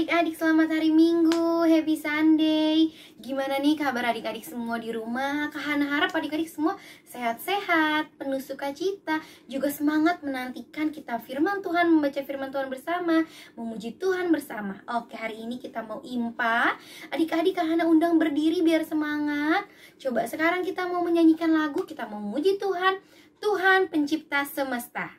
adik-adik, selamat hari Minggu, happy Sunday. Gimana nih kabar adik-adik semua di rumah? Kak Hana harap adik-adik semua sehat-sehat, penuh sukacita, juga semangat menantikan kita firman Tuhan, membaca firman Tuhan bersama, memuji Tuhan bersama. Oke, hari ini kita mau impa. Adik-adik, Kak Hana undang berdiri biar semangat. Coba sekarang kita mau menyanyikan lagu, kita mau memuji Tuhan, Tuhan pencipta semesta.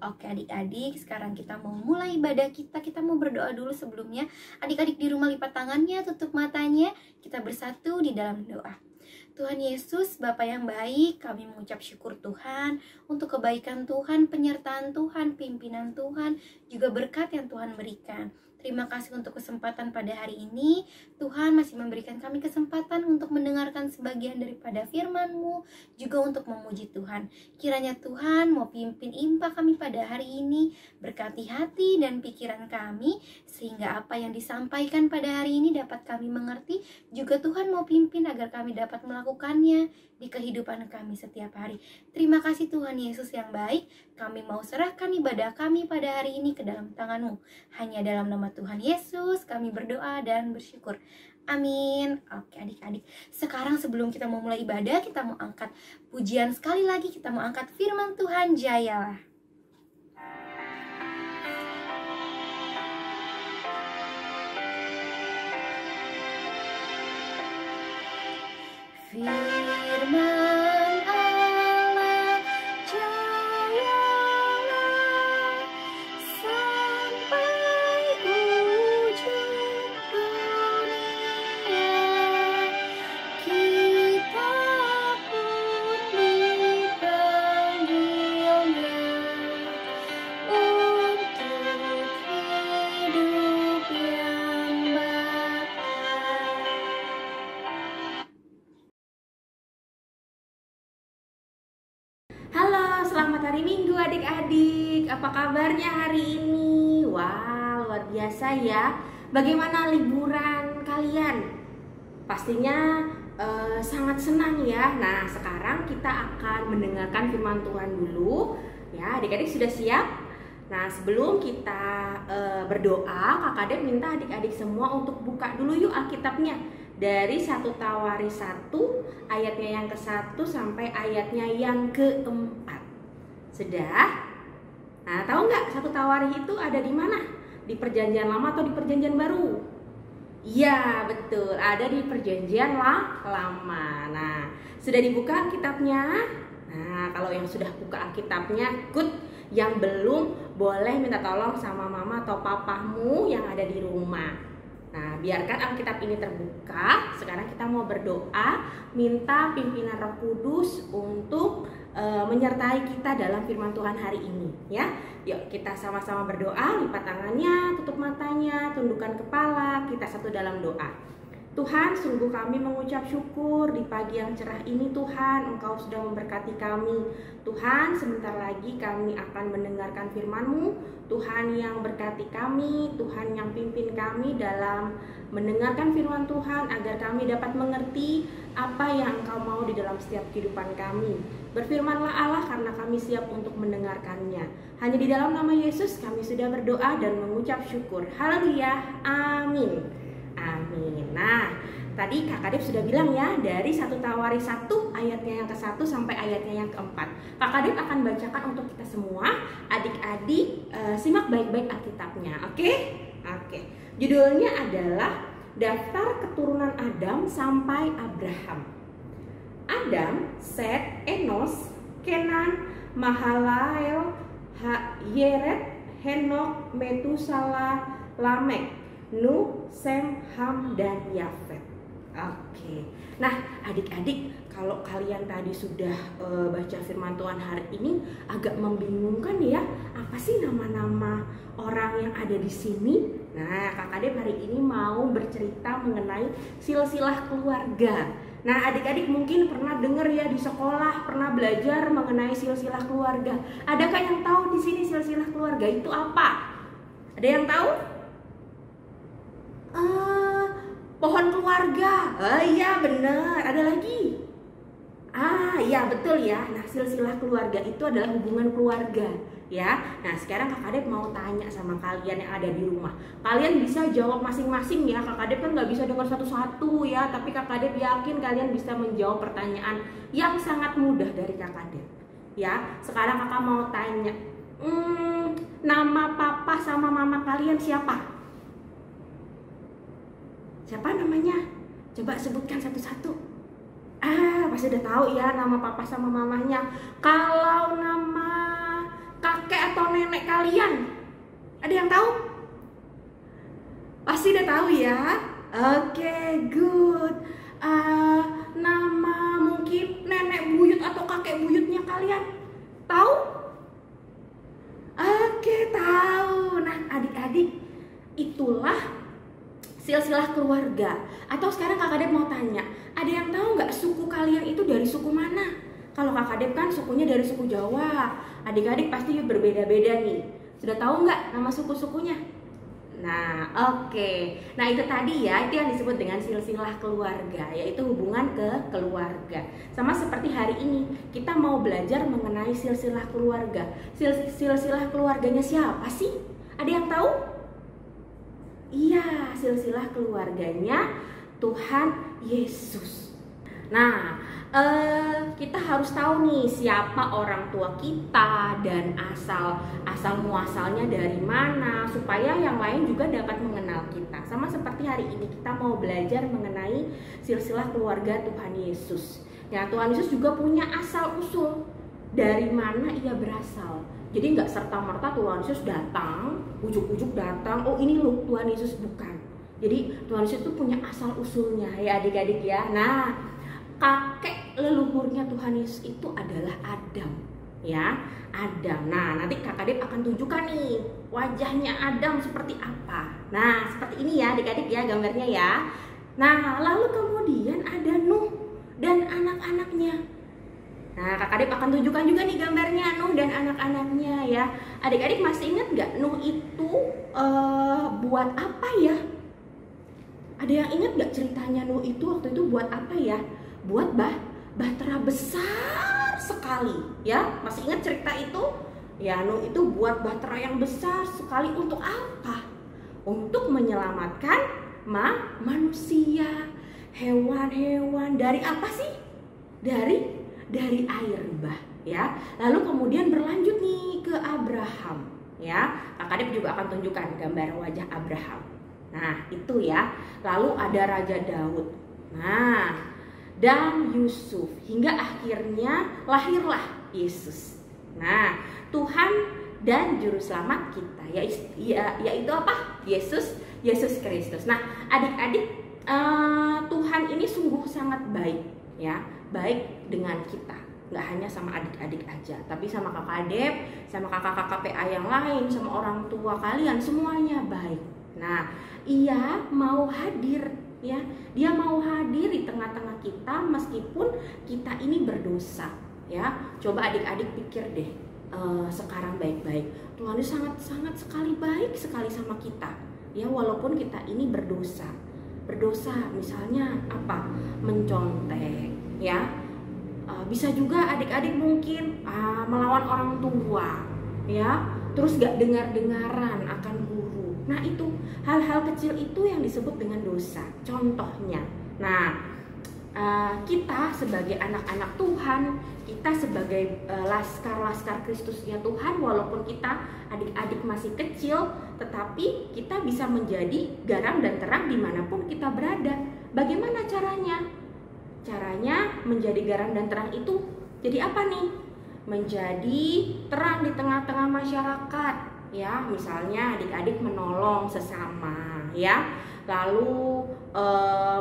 Oke adik-adik, sekarang kita mau mulai ibadah kita. Kita mau berdoa dulu sebelumnya. Adik-adik di rumah lipat tangannya, tutup matanya. Kita bersatu di dalam doa. Tuhan Yesus, Bapa yang baik, kami mengucap syukur Tuhan untuk kebaikan Tuhan, penyertaan Tuhan, pimpinan Tuhan, juga berkat yang Tuhan berikan. Terima kasih untuk kesempatan pada hari ini. Tuhan masih memberikan kami kesempatan untuk mendengarkan sebagian daripada firman-Mu, juga untuk memuji Tuhan. Kiranya Tuhan mau pimpin impa kami pada hari ini, berkati hati dan pikiran kami, sehingga apa yang disampaikan pada hari ini dapat kami mengerti. Juga Tuhan mau pimpin agar kami dapat melakukannya di kehidupan kami setiap hari. Terima kasih Tuhan Yesus yang baik. Kami mau serahkan ibadah kami pada hari ini ke dalam tangan-Mu. Hanya dalam nama Tuhan Yesus kami berdoa dan bersyukur. Amin. Oke adik-adik, sekarang sebelum kita mau mulai ibadah, kita mau angkat pujian sekali lagi. Kita mau angkat firman Tuhan, jayalah. Firman Allah, jayalah sampai ujung dunia. Kita pun dipanggilnya untuk hidup yang bakal. Halo, selamat hari Minggu adik-adik. Apa kabarnya hari ini? Wah, luar biasa ya. Bagaimana liburan kalian? Pastinya sangat senang ya. Nah, sekarang kita akan mendengarkan firman Tuhan dulu. Ya, adik-adik sudah siap? Nah, sebelum kita berdoa, Kakak Dek minta adik-adik semua untuk buka dulu yuk Alkitabnya. Dari 1 Tawaris 1 ayatnya yang ke-1 sampai ayatnya yang ke-4. Sudah? Nah, tahu nggak 1 Tawaris itu ada di mana? Di Perjanjian Lama atau di Perjanjian Baru? Iya, betul. Ada di Perjanjian Lama. Nah, sudah dibuka Alkitabnya? Nah, kalau yang sudah buka Alkitabnya, good. Yang belum, boleh minta tolong sama mama atau papamu yang ada di rumah. Nah, biarkan Alkitab ini terbuka. Sekarang kita mau berdoa, minta pimpinan Roh Kudus untuk menyertai kita dalam firman Tuhan hari ini, ya. Yuk kita sama-sama berdoa, lipat tangannya, tutup matanya, tundukkan kepala, kita satu dalam doa. Tuhan, sungguh kami mengucap syukur di pagi yang cerah ini. Tuhan, Engkau sudah memberkati kami. Tuhan, sebentar lagi kami akan mendengarkan firman-Mu. Tuhan yang berkati kami, Tuhan yang pimpin kami dalam mendengarkan firman Tuhan, agar kami dapat mengerti apa yang Engkau mau di dalam setiap kehidupan kami. Berfirmanlah Allah, karena kami siap untuk mendengarkannya. Hanya di dalam nama Yesus kami sudah berdoa dan mengucap syukur. Haleluya, amin. Amin. Nah, tadi Kak Kadep sudah bilang ya, dari 1 Tawarik 1 ayatnya yang ke-1 sampai ayatnya yang ke-4. Kak Kadep akan bacakan untuk kita semua. Adik-adik simak baik-baik Alkitabnya, oke? Oke. Judulnya adalah Daftar Keturunan Adam sampai Abraham. Adam, Set, Enos, Kenan, Mahalalel, Yered, Henok, Metusala, Lamek, Nuh, Sem, Ham, dan Yafet. Oke. Nah, adik-adik, kalau kalian tadi sudah baca firman Tuhan hari ini agak membingungkan ya, apa sih nama-nama orang yang ada di sini? Nah, Kak Kadep hari ini mau bercerita mengenai silsilah keluarga. Nah, adik-adik mungkin pernah dengar ya di sekolah, pernah belajar mengenai silsilah keluarga. Adakah yang tahu di sini silsilah keluarga itu apa? Ada yang tahu? Pohon keluarga. Iya benar. Ada lagi? Iya betul ya. Nah, silsilah keluarga itu adalah hubungan keluarga ya. Nah, sekarang Kak Kadep mau tanya sama kalian yang ada di rumah. Kalian bisa jawab masing-masing ya. Kak Kadep kan nggak bisa dengar satu-satu ya, tapi Kak Kadep yakin kalian bisa menjawab pertanyaan yang sangat mudah dari Kak Kadep ya. Sekarang Kakak mau tanya, nama papa sama mama kalian siapa? Siapa namanya? Coba sebutkan satu-satu. Pasti udah tahu ya nama papa sama mamanya. Kalau nama kakek atau nenek kalian, ada yang tahu? Pasti udah tahu ya. Oke, good. Nama mungkin nenek buyut atau kakek buyutnya kalian tahu? Oke, tahu. Nah, adik-adik, itulah silsilah keluarga. Atau sekarang Kak Kadep mau tanya, ada yang tahu nggak suku kalian itu dari suku mana? Kalau Kak Kadep kan sukunya dari suku Jawa. Adik-adik pasti berbeda-beda nih. Sudah tahu nggak nama suku-sukunya? Nah, oke. Nah, itu tadi ya, itu yang disebut dengan silsilah keluarga, yaitu hubungan ke keluarga. Sama seperti hari ini, kita mau belajar mengenai silsilah keluarga. Silsilah keluarganya siapa sih? Ada yang tahu? Iya, silsilah keluarganya Tuhan Yesus. Nah, kita harus tahu nih siapa orang tua kita dan asal muasalnya dari mana, supaya yang lain juga dapat mengenal kita. Sama seperti hari ini kita mau belajar mengenai silsilah keluarga Tuhan Yesus. Ya, Tuhan Yesus juga punya asal usul dari mana ia berasal. Jadi nggak serta-merta Tuhan Yesus datang, ujuk-ujuk datang, oh ini loh Tuhan Yesus, bukan. Jadi Tuhan Yesus itu punya asal usulnya ya adik-adik ya. Nah, kakek leluhurnya Tuhan Yesus itu adalah Adam ya, Adam. Nah, nanti Kak Kadep akan tunjukkan nih wajahnya Adam seperti apa. Nah, seperti ini ya adik-adik ya gambarnya ya. Nah, lalu kemudian ada Nuh dan anak-anaknya. Nah, Kak Kadep akan tunjukkan juga nih gambarnya Nuh dan anak-anaknya ya. Adik-adik masih ingat nggak Nuh itu buat apa ya? Ada yang ingat nggak ceritanya Nuh itu waktu itu buat apa ya? Buat bahtera besar sekali ya. Masih ingat cerita itu? Ya, Nuh itu buat bahtera yang besar sekali untuk apa? Untuk menyelamatkan manusia, hewan-hewan dari apa sih? Dari air bah ya. Lalu kemudian berlanjut nih ke Abraham ya. Kak Kadep juga akan tunjukkan gambar wajah Abraham. Nah, itu ya. Lalu ada Raja Daud. Nah, dan Yusuf hingga akhirnya lahirlah Yesus. Nah, Tuhan dan juru selamat kita yaitu apa? Yesus Kristus. Nah, adik-adik, Tuhan ini sungguh sangat baik ya. Baik dengan kita, nggak hanya sama adik-adik aja, tapi sama Kakak Kadep, sama kakak-kakak PA yang lain, sama orang tua kalian, semuanya baik. Nah, ia mau hadir ya, dia mau hadir di tengah-tengah kita meskipun kita ini berdosa ya. Coba adik-adik pikir deh, sekarang baik-baik, Tuhan itu sangat sekali baik sekali sama kita ya, walaupun kita ini berdosa misalnya apa, mencontek ya, bisa juga adik-adik mungkin melawan orang tua ya, terus gak dengar-dengaran akan guru. Nah, itu hal-hal kecil itu yang disebut dengan dosa. Contohnya Nah, kita sebagai anak-anak Tuhan, kita sebagai laskar-laskar Kristusnya Tuhan, walaupun kita adik-adik masih kecil, tetapi kita bisa menjadi garam dan terang dimanapun kita berada. Bagaimana caranya? Caranya menjadi garam dan terang itu jadi apa nih? Menjadi terang di tengah-tengah masyarakat, ya. Misalnya adik-adik menolong sesama, ya. Lalu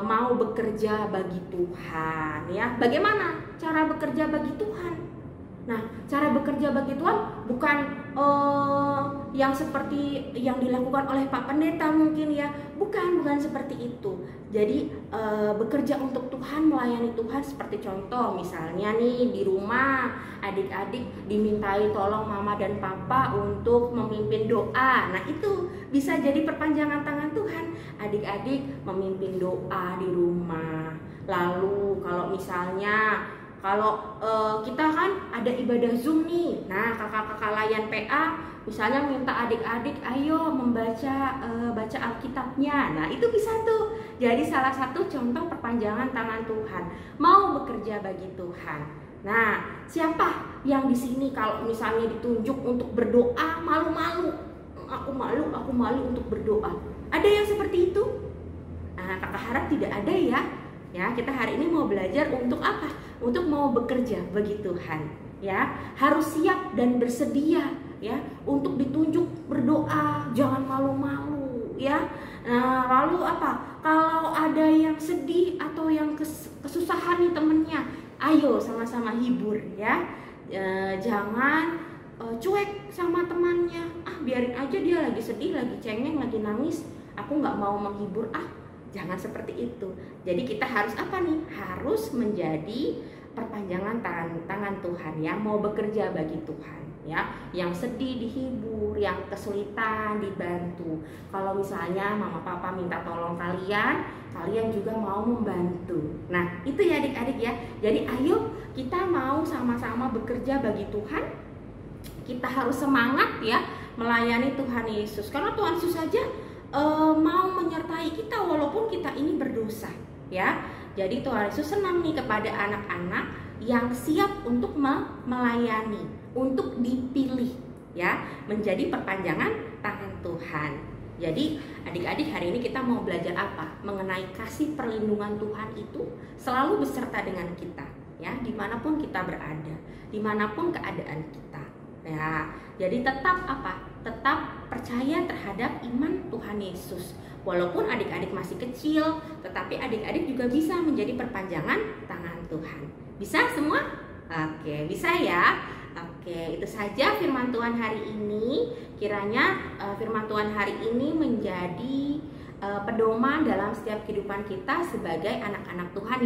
mau bekerja bagi Tuhan, ya. Bagaimana cara bekerja bagi Tuhan? Nah, cara bekerja bagi Tuhan bukan yang seperti yang dilakukan oleh Pak Pendeta mungkin, ya. Bukan seperti itu. Jadi bekerja untuk Tuhan, melayani Tuhan seperti contoh misalnya nih di rumah adik-adik dimintai tolong mama dan papa untuk memimpin doa. Nah, itu bisa jadi perpanjangan tangan Tuhan. Adik-adik memimpin doa di rumah. Lalu kalau misalnya kita kan ada ibadah Zoom nih. Nah, kakak-kakak layan PA misalnya minta adik-adik ayo baca Alkitabnya. Nah, itu bisa tuh jadi salah satu contoh perpanjangan tangan Tuhan, mau bekerja bagi Tuhan. Nah, siapa yang di sini kalau misalnya ditunjuk untuk berdoa malu-malu? Aku malu untuk berdoa. Ada yang seperti itu? Nah, kakak harap tidak ada, ya. Ya, kita hari ini mau belajar untuk apa? Untuk mau bekerja bagi Tuhan, ya. Harus siap dan bersedia, ya, untuk ditunjuk berdoa, jangan malu-malu, ya. Nah, lalu apa? Kalau ada yang sedih atau yang kesusahan nih temennya, ayo sama-sama hibur, ya. Jangan cuek sama temannya. Biarin aja dia lagi sedih, lagi cengeng, lagi nangis. Aku nggak mau menghibur. Jangan seperti itu. Jadi kita harus apa nih? Harus menjadi perpanjangan tangan Tuhan, ya. Mau bekerja bagi Tuhan, ya. Yang sedih dihibur, yang kesulitan dibantu. Kalau misalnya mama papa minta tolong kalian juga mau membantu. Nah, itu ya adik-adik, ya. Jadi ayo kita mau sama-sama bekerja bagi Tuhan. Kita harus semangat, ya, melayani Tuhan Yesus. Karena Tuhan Yesus saja mau menyertai kita walaupun kita ini berdosa, ya. Jadi Tuhan Yesus senang nih kepada anak-anak yang siap untuk melayani, untuk dipilih, ya, menjadi perpanjangan tangan Tuhan. Jadi adik-adik, hari ini kita mau belajar apa? Mengenai kasih perlindungan Tuhan itu selalu beserta dengan kita, ya, dimanapun kita berada, dimanapun keadaan kita, ya. Jadi tetap apa? Tetap percaya terhadap iman Tuhan Yesus. Walaupun adik-adik masih kecil, tetapi adik-adik juga bisa menjadi perpanjangan tangan Tuhan. Bisa semua? Oke, bisa, ya. Oke, itu saja firman Tuhan hari ini. Kiranya firman Tuhan hari ini menjadi pedoman dalam setiap kehidupan kita sebagai anak-anak Tuhan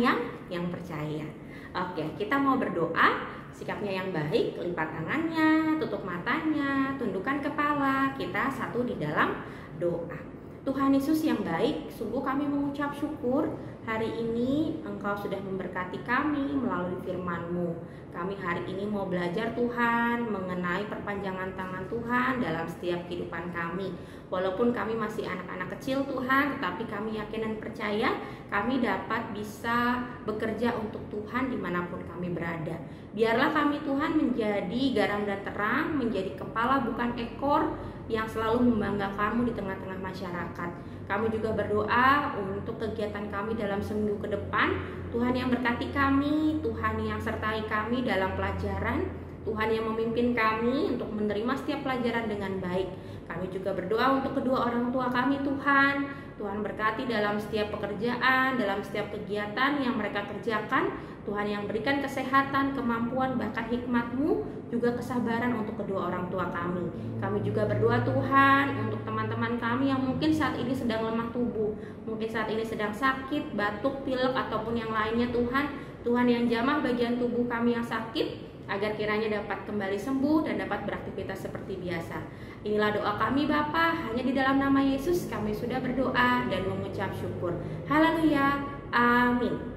yang percaya. Oke, kita mau berdoa. Sikapnya yang baik, lipat tangannya, tutup matanya, tundukkan kepala, kita satu di dalam doa. Tuhan Yesus yang baik, sungguh kami mengucap syukur hari ini Engkau sudah memberkati kami melalui firman-Mu. Kami hari ini mau belajar Tuhan mengenai perpanjangan tangan Tuhan dalam setiap kehidupan kami. Walaupun kami masih anak-anak kecil Tuhan, tetapi kami yakin dan percaya kami dapat bisa bekerja untuk Tuhan dimanapun kami berada. Biarlah kami Tuhan menjadi garam dan terang, menjadi kepala bukan ekor yang selalu membanggakan-Mu di tengah-tengah masyarakat. Kami juga berdoa untuk kegiatan kami dalam seminggu ke depan. Tuhan yang berkati kami, Tuhan yang sertai kami dalam pelajaran, Tuhan yang memimpin kami untuk menerima setiap pelajaran dengan baik. Kami juga berdoa untuk kedua orang tua kami Tuhan. Tuhan berkati dalam setiap pekerjaan, dalam setiap kegiatan yang mereka kerjakan. Tuhan yang berikan kesehatan, kemampuan, bahkan hikmat-Mu, juga kesabaran untuk kedua orang tua kami. Kami juga berdoa Tuhan untuk teman-teman kami yang mungkin saat ini sedang lemah tubuh, mungkin saat ini sedang sakit, batuk, pilek, ataupun yang lainnya Tuhan. Tuhan yang jamah bagian tubuh kami yang sakit, agar kiranya dapat kembali sembuh dan dapat beraktivitas seperti biasa. Inilah doa kami Bapa, hanya di dalam nama Yesus kami sudah berdoa dan mengucap syukur. Haleluya, amin.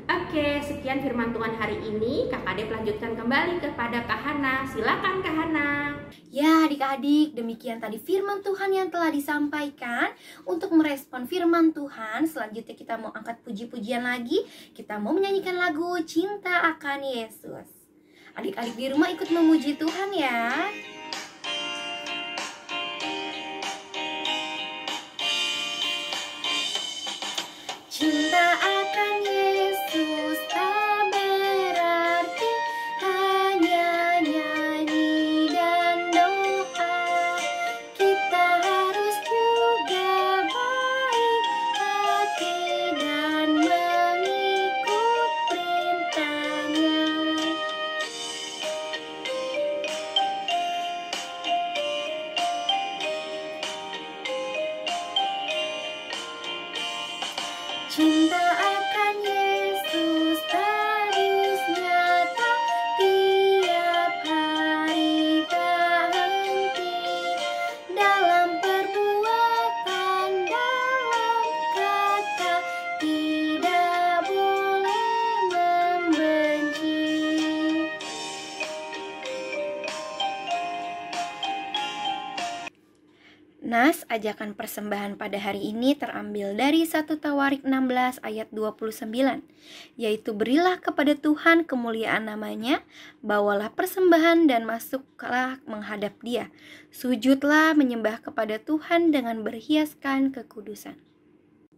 Oke, sekian firman Tuhan hari ini. Kak Adep lanjutkan kembali kepada Kak Hana. Silakan Kak Hana. Ya, adik-adik, demikian tadi firman Tuhan yang telah disampaikan. Untuk merespon firman Tuhan, selanjutnya kita mau angkat puji-pujian lagi. Kita mau menyanyikan lagu Cinta Akan Yesus. Adik-adik di rumah ikut memuji Tuhan ya. Cinta akan Yesus tak berarti hanya nyanyi dan doa. Kita harus juga baik hati dan mengikut perintahnya. Cinta akan Yesus terus nyata tiap hari tak henti, dalam perbuatan, dalam kata, tidak boleh membenci. Nas, ajakan persembahan pada hari ini terambil dari 1 Tawarik 16 ayat 29, yaitu berilah kepada Tuhan kemuliaan namanya, bawalah persembahan dan masuklah menghadap Dia. Sujudlah menyembah kepada Tuhan dengan berhiaskan kekudusan.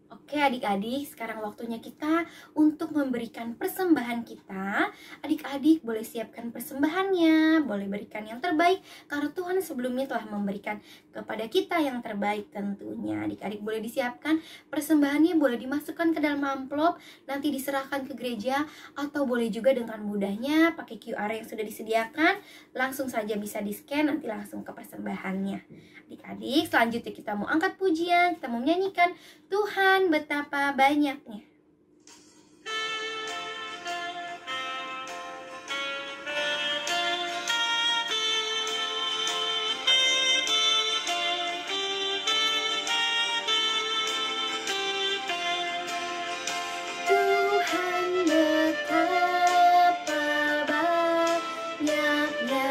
Oke adik-adik, sekarang waktunya kita untuk memberikan persembahan kita. Adik-adik boleh siapkan persembahannya, boleh berikan yang terbaik, karena Tuhan sebelumnya telah memberikan kepada kita yang terbaik tentunya. Adik-adik boleh disiapkan persembahannya, boleh dimasukkan ke dalam amplop, nanti diserahkan ke gereja, atau boleh juga dengan mudahnya pakai QR yang sudah disediakan, langsung saja bisa di-scan, nanti langsung ke persembahannya. Adik-adik, selanjutnya kita mau angkat pujian, kita mau menyanyikan Tuhan betapa banyaknya. Tuhan betapa banyaknya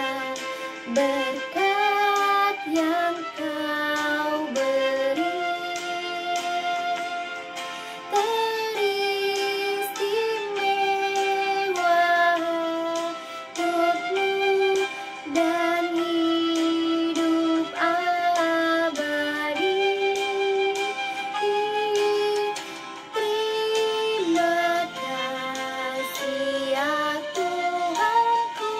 berkat yang Kau beri, teristimewa hidupmu dan hidup abadi. Terima kasih ya Tuhanku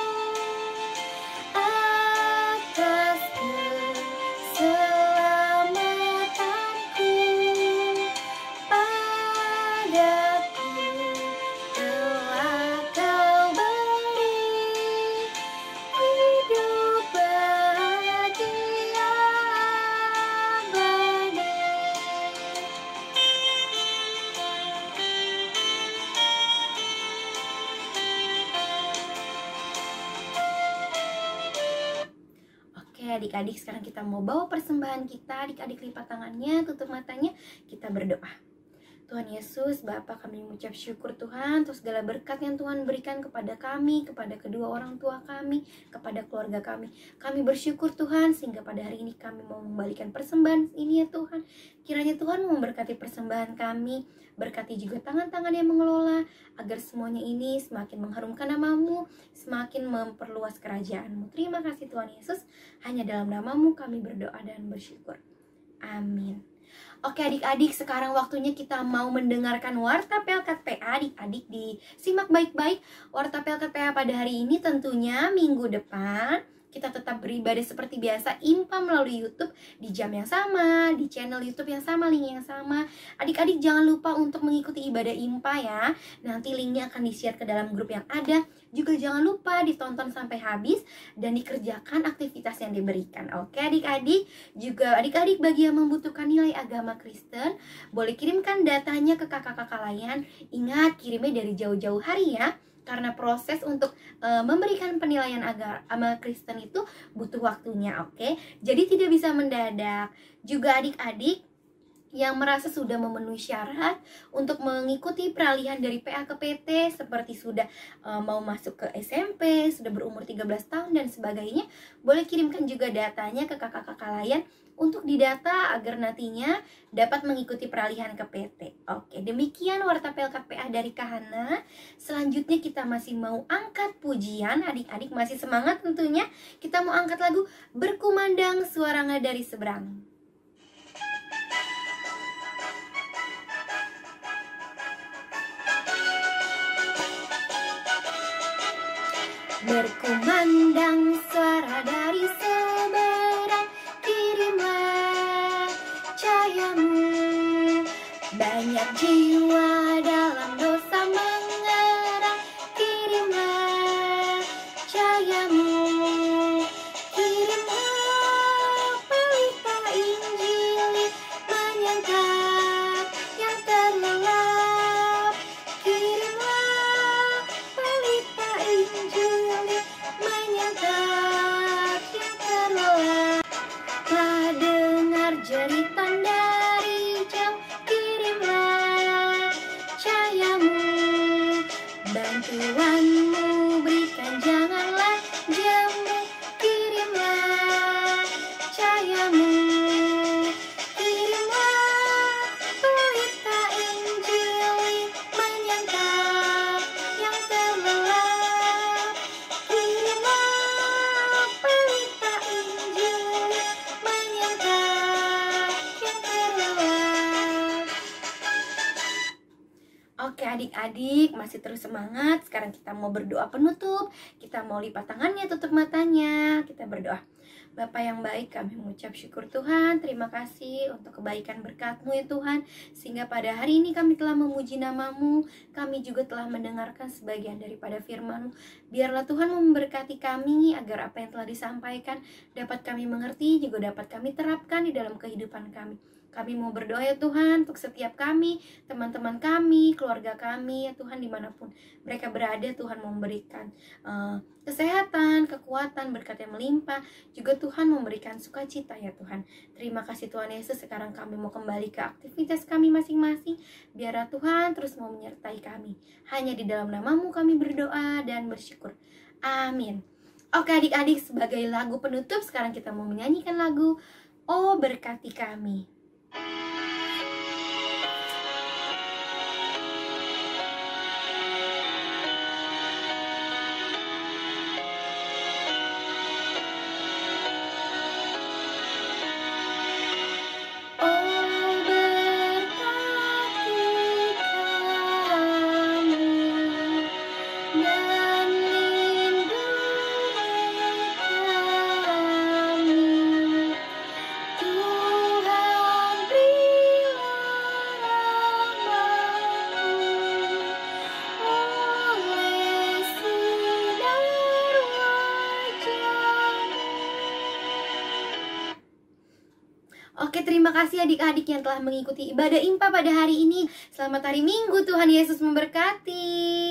atas keselamatanku, padaku telah Kau beri hidup bahagia abadi. Oke adik-adik, sekarang kita mau bawa persembahan kita. Adik-adik lipat tangannya, tutup matanya, kita berdoa. Tuhan Yesus, Bapa, kami mengucap syukur Tuhan untuk segala berkat yang Tuhan berikan kepada kami, kepada kedua orang tua kami, kepada keluarga kami. Kami bersyukur Tuhan sehingga pada hari ini kami mau membalikan persembahan ini ya Tuhan. Kiranya Tuhan memberkati persembahan kami, berkati juga tangan-tangan yang mengelola, agar semuanya ini semakin mengharumkan nama-Mu, semakin memperluas kerajaan-Mu. Terima kasih Tuhan Yesus, hanya dalam nama-Mu kami berdoa dan bersyukur. Amin. Oke adik-adik, sekarang waktunya kita mau mendengarkan Warta Pelkat PA. Adik-adik disimak baik-baik. Warta Pelkat PA pada hari ini tentunya minggu depan kita tetap beribadah seperti biasa, IMPA melalui YouTube di jam yang sama, di channel YouTube yang sama, link yang sama. Adik-adik jangan lupa untuk mengikuti ibadah IMPA ya. Nanti linknya akan di-share ke dalam grup yang ada. Juga jangan lupa ditonton sampai habis dan dikerjakan aktivitas yang diberikan. Oke adik-adik, juga adik-adik bagi yang membutuhkan nilai agama Kristen, boleh kirimkan datanya ke kakak-kakak layan. Ingat, kirimnya dari jauh-jauh hari ya. Karena proses untuk memberikan penilaian agama Kristen itu butuh waktunya, oke? Jadi tidak bisa mendadak. Juga adik-adik yang merasa sudah memenuhi syarat untuk mengikuti peralihan dari PA ke PT, seperti sudah mau masuk ke SMP, sudah berumur 13 tahun dan sebagainya, boleh kirimkan juga datanya ke kakak-kakak layan untuk didata agar nantinya dapat mengikuti peralihan ke PT. Oke, demikian warta PLKPA dari Kak Hana. Selanjutnya kita masih mau angkat pujian, adik-adik masih semangat tentunya. Kita mau angkat lagu Berkumandang Suaranya dari Seberang. Berkumandang suara dari seberang, kirimlah cahayamu. Banyak jiwa dalam dosa mengerang, kirimlah cahayamu. Kirimlah pelita Injil menyangkap yang terlelap. Kirimlah pelita Injil menyangkap yang terlelap. Telah dengar jeritan dari jauh, kirimlah cahayamu. Bantuanmu berikan, janganlah jemu, kirimlah cahayamu. Kirimlah pelita Injil menyangkap yang terlelap. Kirimlah pelita Injil menyangkap yang terlelap. Oke adik-adik, masih terus semangat. Sekarang kita mau berdoa penutup. Kita mau lipat tangannya, tutup matanya. Kita berdoa. Bapa yang baik, kami mengucap syukur Tuhan. Terima kasih untuk kebaikan berkat-Mu ya Tuhan. Sehingga pada hari ini kami telah memuji nama-Mu. Kami juga telah mendengarkan sebagian daripada firman-Mu. Biarlah Tuhan memberkati kami agar apa yang telah disampaikan dapat kami mengerti, juga dapat kami terapkan di dalam kehidupan kami. Kami mau berdoa ya Tuhan untuk setiap kami, teman-teman kami, keluarga kami ya Tuhan, dimanapun mereka berada. Tuhan memberikan kesehatan, kekuatan, berkat yang melimpah. Juga Tuhan memberikan sukacita ya Tuhan. Terima kasih Tuhan Yesus. Sekarang kami mau kembali ke aktivitas kami masing-masing. Biarlah Tuhan terus mau menyertai kami. Hanya di dalam nama-Mu kami berdoa dan bersyukur. Amin. Oke adik-adik, sebagai lagu penutup sekarang kita mau menyanyikan lagu Oh Berkati Kami. Oke, terima kasih adik-adik yang telah mengikuti ibadah IMPA pada hari ini. Selamat hari Minggu, Tuhan Yesus memberkati.